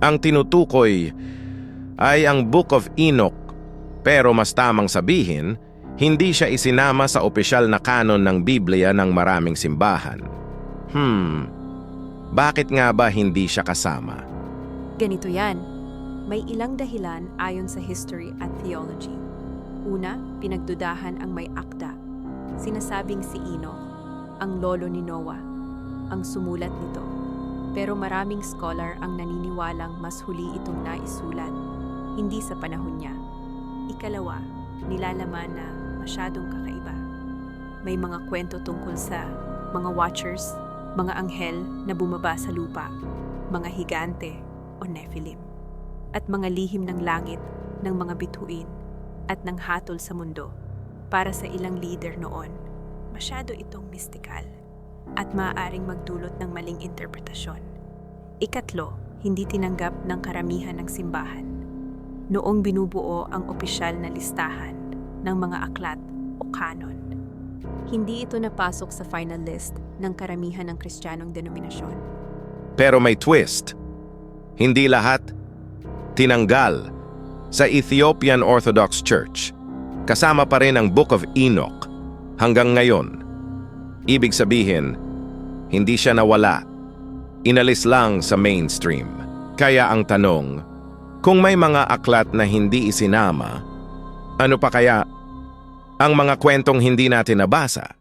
Ang tinutukoy ay ang Book of Enoch, pero mas tamang sabihin, hindi siya isinama sa opisyal na kanon ng Biblia ng maraming simbahan. Bakit nga ba hindi siya kasama? Ganito yan. May ilang dahilan ayon sa history at theology. Una, pinagdudahan ang may akda. Sinasabing si Enoch, ang lolo ni Noah, ang sumulat nito. Pero maraming scholar ang naniniwalang mas huli itong naisulat, hindi sa panahon niya. Ikalawa, nilalaman na masyadong kakaiba. May mga kwento tungkol sa mga watchers, mga anghel na bumaba sa lupa, mga higante o Nephilim, at mga lihim ng langit ng mga bituin at ng hatol sa mundo. Para sa ilang leader noon, masyado itong mystikal at maaaring magdulot ng maling interpretasyon. Ikatlo, hindi tinanggap ng karamihan ng simbahan. Noong binubuo ang opisyal na listahan ng mga aklat o kanon, hindi ito napasok sa final list ng karamihan ng Kristiyanong denominasyon. Pero may twist. Hindi lahat tinanggal sa Ethiopian Orthodox Church. Kasama pa rin ang Book of Enoch hanggang ngayon. Ibig sabihin, hindi siya nawala. Inalis lang sa mainstream. Kaya ang tanong, kung may mga aklat na hindi isinama, ano pa kaya ang mga kwentong hindi natin nabasa?